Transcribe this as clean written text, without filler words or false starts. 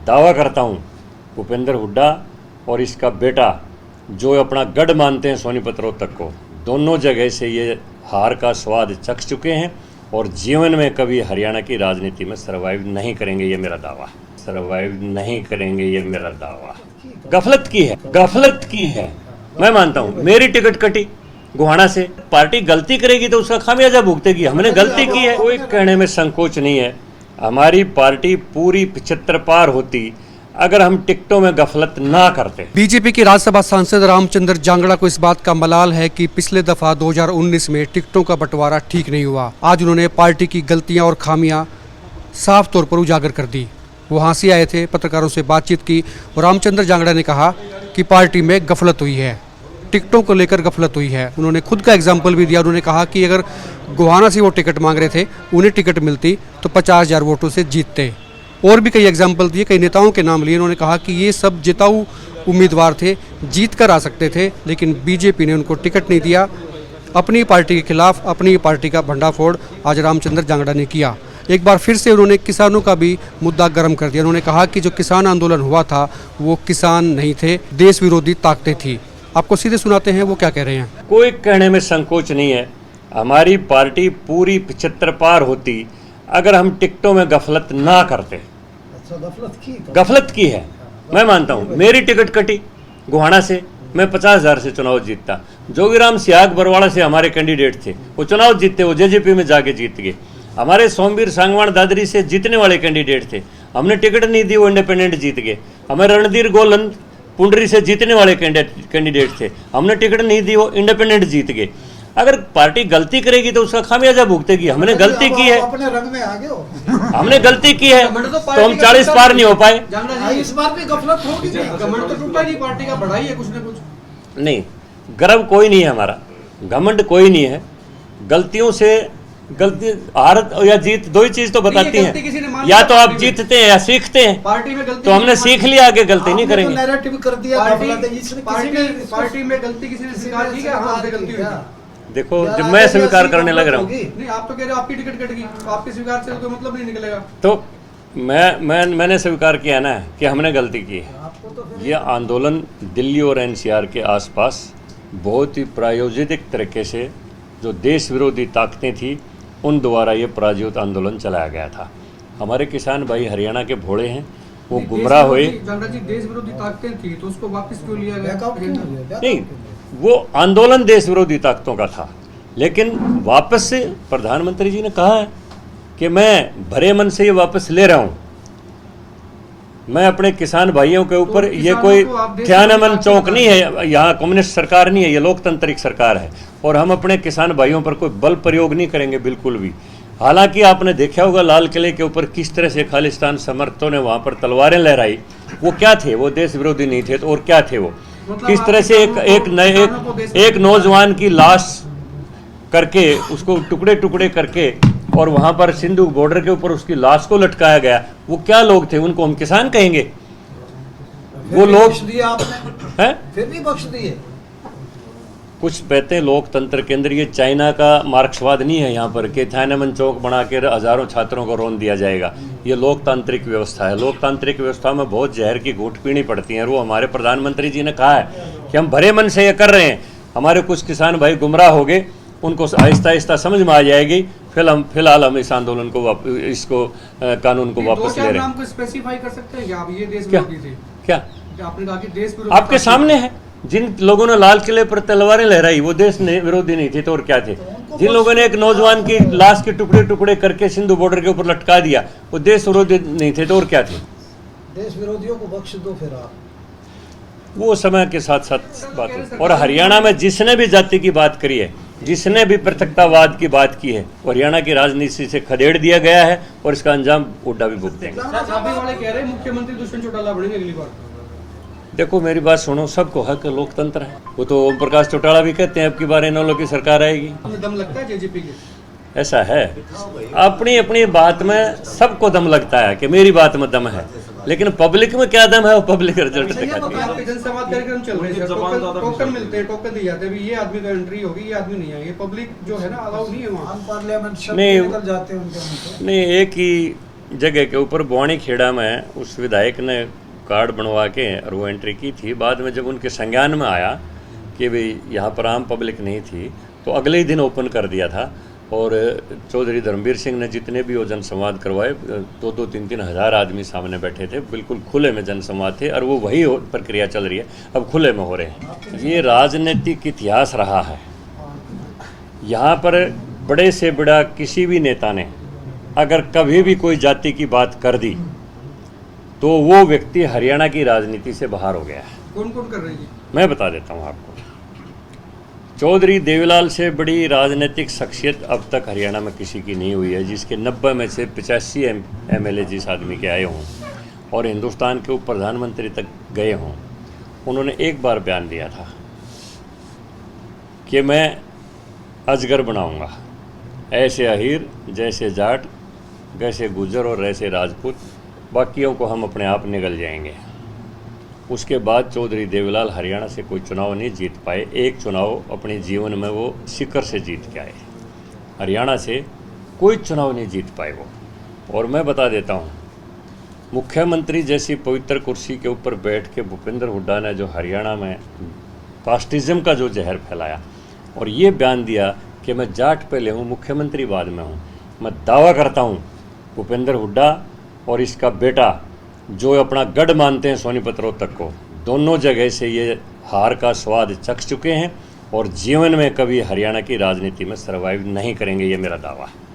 दावा करता हूँ भूपेंद्र हुड्डा और इसका बेटा जो अपना गढ़ मानते हैं सोनीपत रोहतक को, दोनों जगह से ये हार का स्वाद चख चुके हैं और जीवन में कभी हरियाणा की राजनीति में सर्वाइव नहीं करेंगे, ये मेरा दावा है। सर्वाइव नहीं करेंगे, ये मेरा दावा। गफलत की है, मैं मानता हूँ। मेरी टिकट कटी गोहाना से, पार्टी गलती करेगी तो उसका खामियाजा भुगतेगी। हमने गलती की है, कोई कहने में संकोच नहीं है। हमारी पार्टी पूरी 75 पार होती अगर हम टिकटों में गफलत ना करते। बीजेपी के राज्यसभा सांसद रामचंद्र जांगड़ा को इस बात का मलाल है कि पिछले दफा 2019 में टिकटों का बंटवारा ठीक नहीं हुआ। आज उन्होंने पार्टी की गलतियां और खामियां साफ तौर पर उजागर कर दी। वो हांसी आए थे, पत्रकारों से बातचीत की और रामचंद्र जांगड़ा ने कहा कि पार्टी में गफलत हुई है, टिकटों को लेकर गफलत हुई है। उन्होंने खुद का एग्जाम्पल भी दिया। उन्होंने कहा कि अगर गोहाना से वो टिकट मांग रहे थे, उन्हें टिकट मिलती तो 50,000 वोटों से जीतते। और भी कई एग्जाम्पल दिए, कई नेताओं के नाम लिए। उन्होंने कहा कि ये सब जिताऊ उम्मीदवार थे, जीत कर आ सकते थे, लेकिन बीजेपी ने उनको टिकट नहीं दिया। अपनी पार्टी के खिलाफ अपनी पार्टी का भंडाफोड़ आज रामचंद्र जांगड़ा ने किया। एक बार फिर से उन्होंने किसानों का भी मुद्दा गर्म कर दिया। उन्होंने कहा कि जो किसान आंदोलन हुआ था वो किसान नहीं थे, देश विरोधी ताकतें थी। आपको सीधे सुनाते हैं वो क्या कह रहे हैं। कोई कहने में संकोच नहीं है। हमारी पार्टी पूरी 75 पार होती अगर हम टिकटों में गफलत ना करते। गफलत की है, मैं मानता हूँ। मेरी टिकट कटी गोहाना से, मैं 50,000 से चुनाव जीतता। जोगीराम सियाग बरवाड़ा से हमारे कैंडिडेट थे, वो चुनाव जीतते, वो जेजेपी में जाके जीत गए। हमारे सोमवीर सांगवान दादरी से जीतने वाले कैंडिडेट थे, हमने टिकट नहीं दी, वो इंडिपेंडेंट जीत गए। हमें रणधीर गोलन पुंडरी से जीतने वाले कैंडिडेट थे, हमने टिकट नहीं दी, वो इंडिपेंडेंट जीत गए। अगर पार्टी गलती करेगी तो उसका खामियाजा भुगतेगी। हमने गलती की है, अपने रंग में आ गए हो। हमने गलती की है तो हम 40 पार नहीं हो पाए। इस बार भी गफलत होगी, घमंड तो टूटा नहीं, पार्टी का बढ़ाई है कुछ न कुछ। नहीं, गर्व कोई नहीं है हमारा, घमंड कोई नहीं है। गलतियों से गलती, हार या जीत दो ही चीज तो बताती हैं, या तो आप जीतते हैं या सीखते हैं। पार्टी में गलती तो हमने सीख लिया, आगे गलती नहीं करेंगे। नैरेटिव कर दिया, पार्टी में गलती किसी ने स्वीकार की, हमसे गलती हुई। देखो, जब मैं स्वीकार करने लग रहा हूँ, नहीं आप तो कह रहे हो आपकी टिकट कट गई, आपके स्वीकार से तो मतलब नहीं निकलेगा। तो मैंने स्वीकार किया ना कि हमने गलती की है। ये आंदोलन दिल्ली और एनसीआर के आसपास बहुत ही प्रायोजित तरीके से जो देश विरोधी ताकतें थी उन द्वारा ये प्रायोजित आंदोलन चलाया गया था। हमारे किसान भाई हरियाणा के भोले हैं, वो गुमराह हुए। देश विरोधी ताकतें थी तो उसको वापस क्यों लिया गया? नहीं, वो आंदोलन देश विरोधी ताकतों का था, लेकिन वापस से प्रधानमंत्री जी ने कहा है कि मैं भरे मन से ये वापस ले रहा हूँ। मैं अपने किसान भाइयों के ऊपर, ये कोई थियानामन चौक नहीं है, यहाँ कम्युनिस्ट सरकार नहीं है, ये लोकतांत्रिक सरकार है और हम अपने किसान भाइयों पर कोई बल प्रयोग नहीं करेंगे, बिल्कुल भी। हालांकि आपने देखा होगा लाल किले के ऊपर किस तरह से खालिस्तान समर्थकों ने वहाँ पर तलवारें लहराई। वो क्या थे? वो देश विरोधी नहीं थे, तो और क्या थे वो? किस तरह से एक नौजवान की लाश करके, उसको टुकड़े टुकड़े करके और वहां पर सिंधु बॉर्डर के ऊपर उसकी लाश को लटकाया गया। वो क्या लोग थे? उनको हम किसान कहेंगे? वो लोग हैं, फिर भी बख्श दिए। कुछ कहते हैं लोकतंत्र के अंदर ये चाइना का मार्क्सवाद नहीं है यहाँ पर कि थियानामन चौक बना के हजारों छात्रों को रोन दिया जाएगा। ये लोकतांत्रिक व्यवस्था है। लोकतांत्रिक व्यवस्था में बहुत जहर की घूंट पीनी पड़ती है और वो हमारे प्रधानमंत्री जी ने कहा है कि हम भरे मन से ये कर रहे हैं। हमारे कुछ किसान भाई गुमराह हो गए, उनको आहिस्ता आहिस्ता समझ में आ जाएगी। फिलहाल हम इस आंदोलन को इसको कानून को वापस ले रहे हैं। स्पेसिफाई कर सकते हैं कि आप ये देश विरोधी थे? क्या आपने कहा कि देश विरोधी आपके सामने है। जिन लोगों ने लाल किले पर तलवारें लहराई वो देश विरोधी नहीं थे, तो और क्या थे? जिन लोगों ने एक नौजवान की लाश के टुकड़े टुकड़े करके सिंधु बॉर्डर के ऊपर लटका दिया वो देश विरोधी नहीं थे, तो और क्या थे? देश विरोधियों को बख्श दो फिर आप। वो समय के साथ साथ बात है। और हरियाणा में जिसने भी जाति की बात करी है, जिसने भी पृथकतावाद की बात की है, हरियाणा की राजनीति से खदेड़ दिया गया है और इसका अंजाम हुड्डा भी भुगतेंगे। मुख्यमंत्री दुष्यंत चौटाला बनेंगे अगली बार। देखो मेरी बात सुनो, सबको हक लोकतंत्र है। वो तो ओम प्रकाश चौटाला भी कहते हैं अब की बार इन लोगों की सरकार आएगी। दम लगता है जेजेपी के? ऐसा है, अपनी अपनी बात में सबको दम लगता है कि मेरी बात में दम है, लेकिन पब्लिक में क्या दम है वो पब्लिक रिजल्ट दिखाती है। जनसंवाद कार्यक्रम चल रहे हैं, टोकन मिलते हैं, टोकन दिए जाते हैं, ये आदमी का एंट्री होगी, ये आदमी नहीं आएगी। पब्लिक जो है ना अलाउ नहीं है वहाँ, पार्लियामेंट नहीं निकल जाते हैं उनके। नहीं, एक ही जगह के ऊपर बुआनी खेड़ा में उस विधायक ने कार्ड बनवा के और वो एंट्री की थी। बाद में जब उनके संज्ञान में आया कि भाई यहाँ पर आम पब्लिक नहीं थी, तो अगले ही दिन ओपन कर दिया था। और चौधरी धर्मवीर सिंह ने जितने भी वो जनसंवाद करवाए, 2-3 हज़ार आदमी सामने बैठे थे, बिल्कुल खुले में जनसंवाद थे। और वो वही प्रक्रिया चल रही है, अब खुले में हो रहे हैं। ये राजनीतिक इतिहास रहा है। यहाँ पर बड़े से बड़ा किसी भी नेता ने अगर कभी भी कोई जाति की बात कर दी तो वो व्यक्ति हरियाणा की राजनीति से बाहर हो गया है। कौन कौन कर रहे हैं? मैं बता देता हूँ आपको। चौधरी देवीलाल से बड़ी राजनीतिक शख्सियत अब तक हरियाणा में किसी की नहीं हुई है, जिसके 90 में से 85 MLA जिस आदमी के आए हों और हिंदुस्तान के उप प्रधानमंत्री तक गए हों, उन्होंने एक बार बयान दिया था कि मैं अजगर बनाऊंगा, ऐसे अहीर जैसे जाट, जैसे गुजर और ऐसे राजपूत, बाकियों को हम अपने आप निगल जाएंगे। उसके बाद चौधरी देवीलाल हरियाणा से कोई चुनाव नहीं जीत पाए। एक चुनाव अपने जीवन में वो सीकर से जीत के आए, हरियाणा से कोई चुनाव नहीं जीत पाए वो। और मैं बता देता हूँ, मुख्यमंत्री जैसी पवित्र कुर्सी के ऊपर बैठ के भूपेंद्र हुड्डा ने जो हरियाणा में कास्टिज्म का जो जहर फैलाया और ये बयान दिया कि मैं जाट पहले हूँ, मुख्यमंत्री बाद में हूँ, मैं दावा करता हूँ भूपेंद्र हुड्डा और इसका बेटा जो अपना गढ़ मानते हैं सोनीपत रोहतक को, दोनों जगह से ये हार का स्वाद चख चुके हैं और जीवन में कभी हरियाणा की राजनीति में सर्वाइव नहीं करेंगे, ये मेरा दावा है।